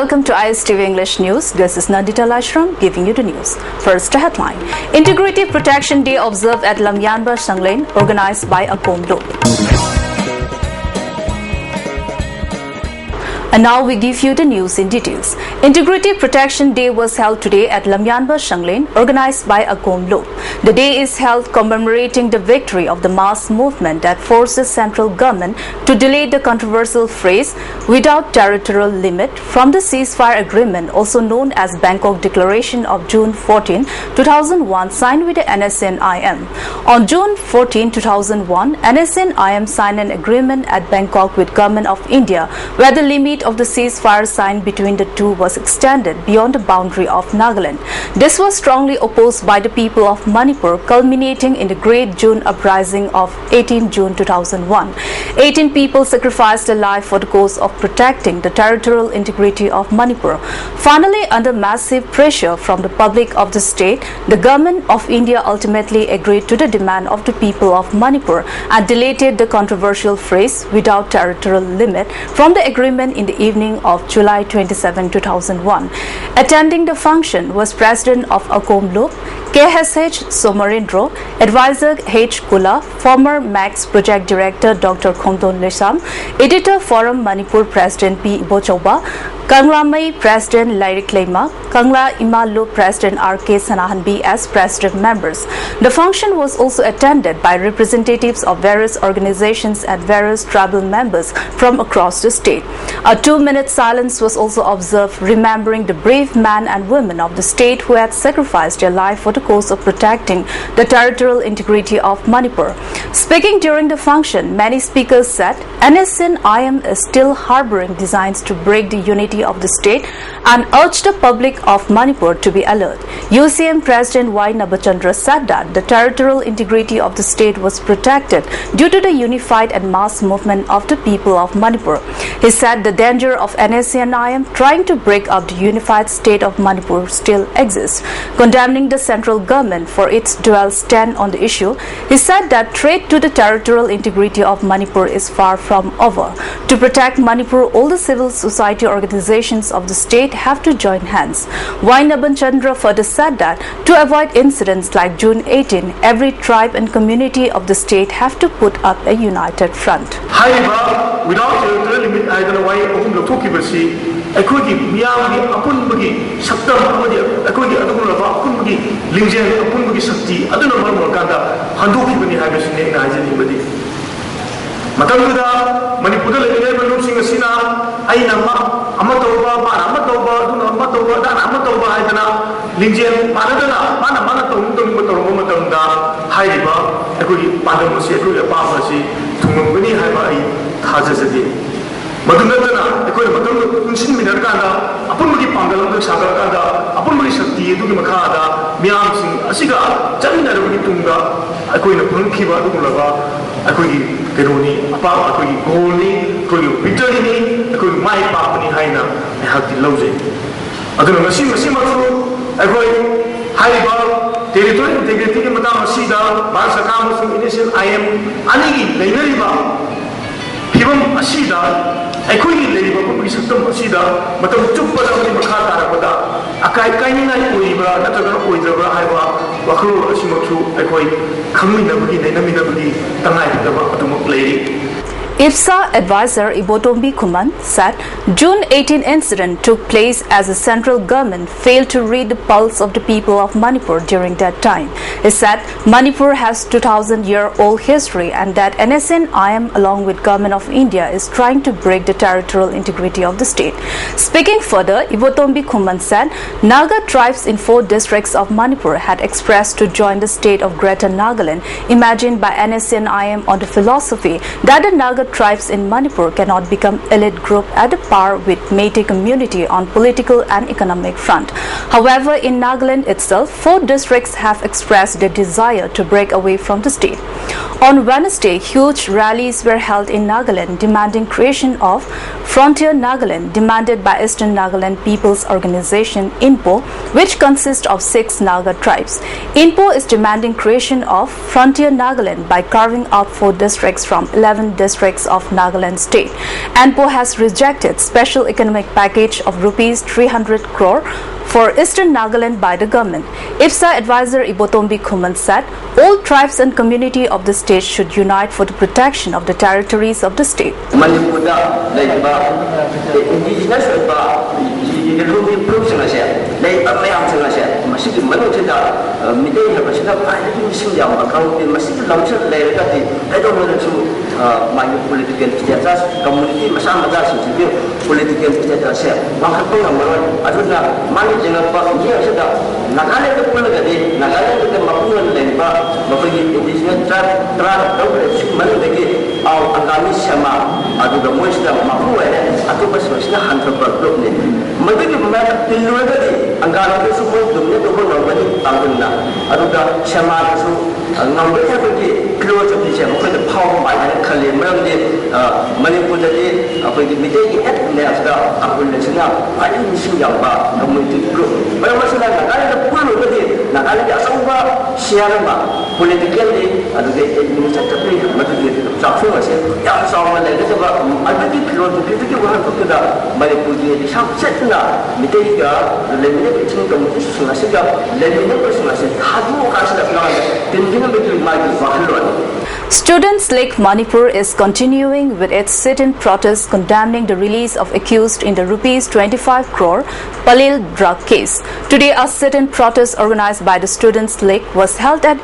welcome to ISTV English News. This is Nandita Lashram giving you the news. First, a headline. Integrity Protection Day observed at Lamyanbar Sanglain, organized by Akomlo. And now we give you the news in details. Integrity Protection Day was held today at Lamyanbar Sanglain, organized by Akomlo. The day is held commemorating the victory of the mass movement that forces central government to delay the controversial phrase "without territorial limit" from the ceasefire agreement, also known as Bangkok Declaration of June 14, 2001, signed with the NSNIM. On June 14, 2001, NSNIM signed an agreement at Bangkok with Government of India, where the limit of the ceasefire signed between the two was extended beyond the boundary of Nagaland. This was strongly opposed by the people of Manipur, culminating in the Great June Uprising of 18 June 2001. 18 people sacrificed their life for the cause of protecting the territorial integrity of Manipur. Finally, under massive pressure from the public of the state, the Government of India ultimately agreed to the demand of the people of Manipur and deleted the controversial phrase "without territorial limit" from the agreement in the evening of July 27, 2001. Attending the function was President of Akomlo, KSH Somarendro, Advisor H. Kula, former MAX Project Director Dr. Khongdon Lesam, Editor Forum Manipur President P. Bochoba, Kangla Mai President Lyric Lema, Kangla Imalu President R.K. Sanahanbi as President members. The function was also attended by representatives of various organizations and various tribal members from across the state. A 2-minute silence was also observed, remembering the brave men and women of the state who had sacrificed their life for the cause of protecting the territorial integrity of Manipur. Speaking during the function, many speakers said NSNIM is still harboring designs to break the unity of the state and urged the public of Manipur to be alert. UCM President Y. Nabachandra said that the territorial integrity of the state was protected due to the unified and mass movement of the people of Manipur. He said the danger of NSNIM trying to break up the unified state of Manipur still exists. Condemning the central government for its dual stand on the issue, he said that threat to the territorial integrity of Manipur is far from over. To protect Manipur, all the civil society organizations of the state have to join hands. Y. Nabachandra further said that to avoid incidents like June 18, every tribe and community of the state have to put up a united front. Without territorial limit, I don't know why Akomlo talk about ꯑꯩꯈꯣꯏꯒꯤ ꯃꯤꯌꯥꯝꯒꯤ ꯑꯄꯨꯟꯕꯒꯤ ꯁꯛꯇꯝ ꯑꯃꯗꯤ ꯑꯩꯈꯣꯏꯒꯤ ꯑꯗꯨꯒꯨꯝꯂꯕ ꯑꯄꯨꯟꯕꯒꯤ ꯂꯤꯡꯖꯦꯜ ꯑꯄꯨꯟꯕꯒꯤ ꯁꯛꯇꯤ ꯑꯗꯨꯅ ꯃꯔꯝ ꯑꯣꯏꯔꯀꯥꯟꯗ ꯍꯟꯗꯣꯛꯈꯤꯕꯅꯤ ꯍꯥꯏꯕꯁꯤꯅꯤ ꯑꯩꯅ ꯍꯥꯏꯖꯅꯤꯡꯕꯗꯤ ꯃꯇꯝꯗꯨꯗ ꯃꯅꯤꯄꯨꯔꯗ ꯂꯩꯔꯤꯕ ꯂꯨꯞꯁꯤꯡ ꯑꯁꯤꯅ ꯑꯩꯅ ꯑꯃ ꯇꯧꯕ ꯃꯥꯅ ꯑꯃ ꯇꯧꯕ ꯑꯗꯨꯅ ꯑꯃ ꯇꯧꯕ ꯑꯗꯥꯅ ꯑꯃ ꯇꯧꯕ ꯍꯥꯏꯗꯅ ꯂꯤꯡꯖꯦꯜ ꯃꯥꯟꯅꯗꯅ ꯃꯥꯅ ꯇꯧꯅꯤꯡꯕ ꯇꯧꯔꯝꯕ ꯃꯇꯝꯗ ꯍꯥꯏꯔꯤꯕ ꯑꯩꯈꯣꯏꯒꯤ ꯄꯥꯟꯗꯝ ꯑꯁꯤ ꯑꯩꯈꯣꯏꯒꯤ ꯑꯄꯥꯝꯕ ꯑꯁꯤ ꯊꯨꯡꯉꯝꯒꯅꯤ ꯍꯥꯏꯕ ꯑꯩ ꯊꯥꯖꯖꯗꯦ ꯃꯗꯨ ꯅꯠꯇꯅ ꯑꯩꯈꯣꯏꯅ ꯃꯇꯝꯗꯨ ꯄꯨꯟꯁꯤꯟꯃꯤꯟꯅꯔꯀꯥꯟꯗ ꯑꯄꯨꯟꯕꯒꯤ ꯄꯥꯡꯒꯜ ꯑꯃꯈꯛ ꯁꯥꯒꯠꯂꯀꯥꯟꯗ ꯑꯄꯨꯟꯕꯒꯤ ꯁꯛꯇꯤ ꯑꯗꯨꯒꯤ ꯃꯈꯥꯗ ꯃꯤꯌꯥꯝꯁꯤꯡ ꯑꯁꯤꯒ ꯆꯠꯃꯤꯟꯅꯔꯕꯒꯤ ꯇꯨꯡꯗ ꯑꯩꯈꯣꯏꯅ ꯐꯪꯈꯤꯕ ꯑꯗꯨꯒꯨꯝꯂꯕ ꯑꯩꯈꯣꯏꯒꯤ ꯀꯩꯅꯣꯅꯤ ꯑꯄꯥꯝꯕ ꯑꯩꯈꯣꯏꯒꯤ ꯒꯣꯜꯅꯤ ꯑꯩꯈꯣꯏꯒꯤ ꯚꯤꯛꯇꯔꯤꯅꯤ ꯑꯩꯈꯣꯏꯒꯤ ꯃꯥꯏ ꯄꯥꯛꯄꯅꯤ ꯍꯥꯏꯅ ꯑꯩꯍꯥꯛꯇꯤ ꯂꯧꯖꯩ ꯑꯗꯨꯅ ꯉꯁꯤꯃꯛꯁꯨ ꯑꯩꯈꯣꯏ ꯍꯥꯏꯔꯤꯕ ꯇꯦꯔꯤꯇꯣꯔꯤꯌꯦꯜ ꯏꯟꯇꯦꯒ꯭ꯔꯤꯇꯤꯒꯤ ꯃꯇꯥꯡ ꯑꯁꯤꯗ ꯚꯥꯔꯠ ꯁꯔꯀꯥꯔ ꯑꯃꯁꯨꯡ NSNIM ꯑꯅꯤꯒꯤ ꯂꯩꯅꯔꯤꯕ ꯐꯤꯕꯝ ꯑꯁꯤꯗ ꯑꯩꯈꯣꯏꯒꯤ ꯂꯩꯔꯤꯕ ꯑꯩꯈꯣꯏꯒꯤ ꯁꯛꯇꯝ ꯑꯁꯤꯗ ꯃꯇꯝ ꯆꯨꯞꯄꯗ ꯑꯃꯗꯤ ꯃꯈꯥ ꯇꯥꯔꯛꯄꯗ ꯑꯀꯥꯏ ꯀꯥꯏꯅꯤꯡꯉꯥꯏ ꯑꯣꯏꯕ꯭ꯔꯥ ꯅꯠꯇ꯭ꯔꯒ ꯑꯣꯏꯗ꯭ꯔꯕ꯭ꯔꯥ ꯍꯥꯏꯕ ꯋꯥꯈꯜꯂꯣꯟ ꯑꯁꯤꯃꯛꯁꯨ ꯑꯩꯈꯣꯏ ꯈꯪꯃꯤꯟꯅꯕꯒꯤ ꯅꯩꯅꯃꯤꯟꯅꯕꯒꯤ ꯇꯉꯥꯏꯐꯗꯕ ꯑꯗꯨꯃꯛ ꯂꯩꯔꯤ. IFSA advisor Ibotombi Kuman said June 18 incident took place as the central government failed to read the pulse of the people of Manipur during that time. He said Manipur has 2000-year-old history and that NSNIM along with Government of India is trying to break the territorial integrity of the state. Speaking further, Ibotombi Kuman said Naga tribes in 4 districts of Manipur had expressed to join the state of Greater Nagaland imagined by NSNIM on the philosophy that the Naga tribes in Manipur cannot become elite group at a par with Meitei community on political and economic front. However, in Nagaland itself, 4 districts have expressed their desire to break away from the state. On Wednesday, huge rallies were held in Nagaland demanding creation of Frontier Nagaland, demanded by Eastern Nagaland People's Organization INPO, which consists of 6 Naga tribes. INPO is demanding creation of Frontier Nagaland by carving out 4 districts from 11 districts districts of Nagaland state. ANPO has rejected special economic package of rupees 300 crore for Eastern Nagaland by the government. IPSA advisor Ibotombi Khuman said all tribes and community of the state should unite for the protection of the territories of the state. Students Lake Manipur is continuing with its sit-in protest condemning the release of accused in the rupees 25 crore Palil drug case. Today, a sit-in protest organized by the Students Lake was held at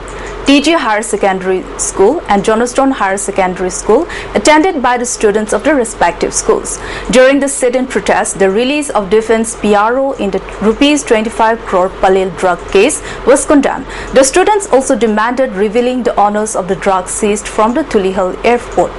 TG Higher Secondary School and Johnstone Higher Secondary School, attended by the students of the respective schools. During the sit-in protest, the release of defense PRO in the rupees 25 crore Palil drug case was condemned. The students also demanded revealing the owners of the drugs seized from the Tulihal airport.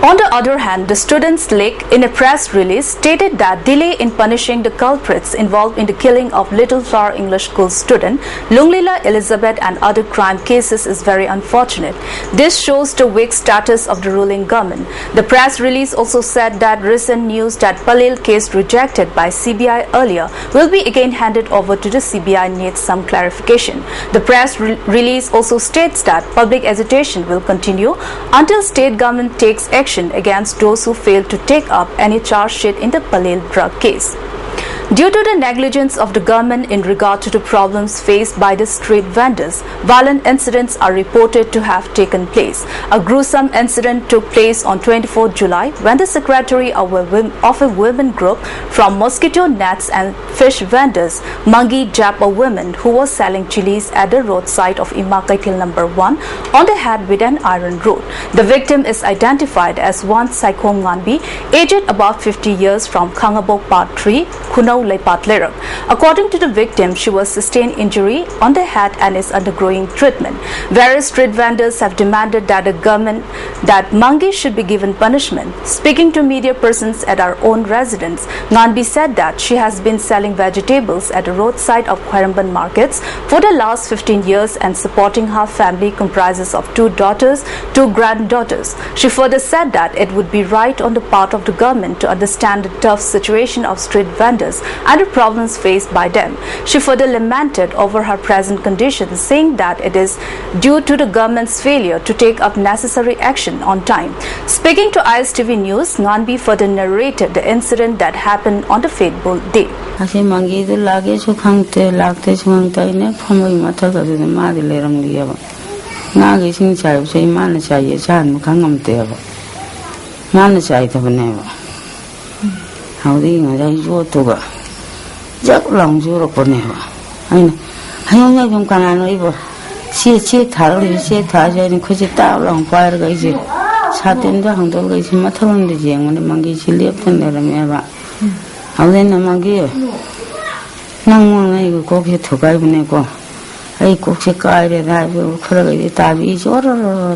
On the other hand, the Students Lake, in a press release, stated that delay in punishing the culprits involved in the killing of Little Flower English School student Lunglila Elizabeth and other crime cases is very unfortunate. This shows the weak status of the ruling government. The press release also said that recent news that Palil case rejected by CBI earlier will be again handed over to the CBI needs some clarification. The press release also states that public agitation will continue until state government takes action against those who fail to take up any charge sheet in the Palil drug case. Due to the negligence of the government in regard to the problems faced by the street vendors, violent incidents are reported to have taken place. A gruesome incident took place on 24 July when the secretary of a women group from mosquito nets and fish vendors, Mangi jabbed a woman who was selling chilies at the roadside of Imakaitil number 1 on the head with an iron rod. The victim is identified as one Saikom Nganbi, aged about 50 years from Khangabok Part 3, Kunau Leipatlerak. According to the victim, she was sustained injury on the head and is undergoing treatment. Various street vendors have demanded that the government that Mangi should be given punishment. Speaking to media persons at our own residence, Nganbi said that she has been selling vegetables at the roadside of Khairamban markets for the last 15 years and supporting her family comprises of 2 daughters, 2 granddaughters. She further said that it would be right on the part of the government to understand the tough situation of street vendors and the problems faced by them. She further lamented over her present condition, saying that it is due to the government's failure to take up necessary action on time. Speaking to ISTV News, Nganbi further narrated the incident that happened on the fateful day. Jack long zero for never. I only from Canano. She thoroughly said Taja and Cosita long fire guys. Sat in the handle is matter on the young when the monkey she lived in the Rameva. How then a monkey? No one I will go here to Gaivanego. I cook a guide and I will correct the tabbies or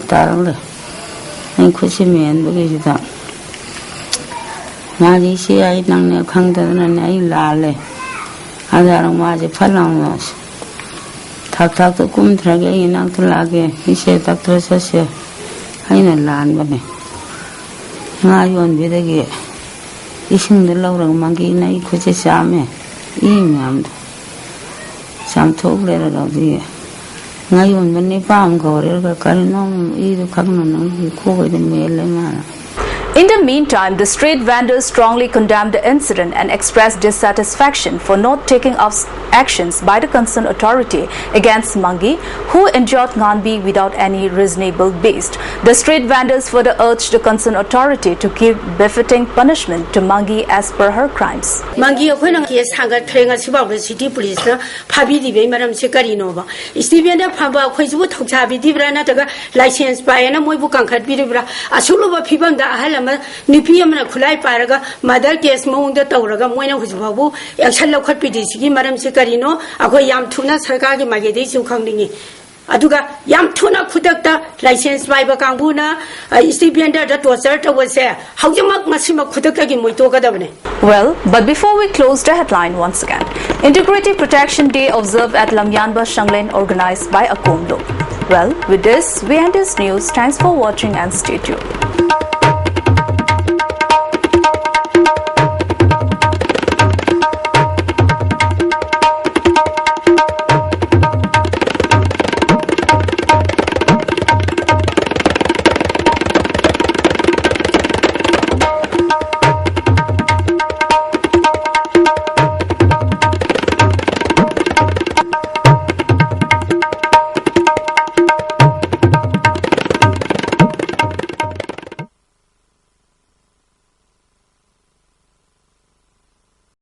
thoroughly. And could see me and believe it up. Now you see I don't know Kangdan and I lale. Adarang maje phalang nas thak thak to kum thrage inang to lage ise tak to se haina lan bane nga yon bidege ising de lawrang mangi nai khoje same I ngam sam thok le ra di nga yon bane pam gore ka kal nom I du khak no nang ko de mele ma. In the meantime, the street vendors strongly condemned the incident and expressed dissatisfaction for not taking up actions by the concerned authority against Mangi, who injured Nganbi without any reasonable basis. The street vendors further urged the concerned authority to give befitting punishment to Mangi as per her crimes. Mangi akhona case hanga threnga siba city police na phabi di be maram se kari no ba Stephen da phaba khoi ju thokcha bi di bra na daga license pa na moi bu kangkhat bi bra asulo ba phibam da ahalama nipi amna khulai paraga mother case mong da tawraga moina huju babu action lokhat pi di sigi maram se kari no akhoi yam thuna sarkar gi mage dei su khangdingi aduga yam thuna khudakta license bai ba kangbuna Stephen da torture to was say haujamak masima khudakta gi moi to kadabne. Well, but before we close the headline once again, Integrity Protection Day observed at Lamyanba Shanglen organized by Akomlo. Well, with this, we end this news. Thanks for watching and stay tuned.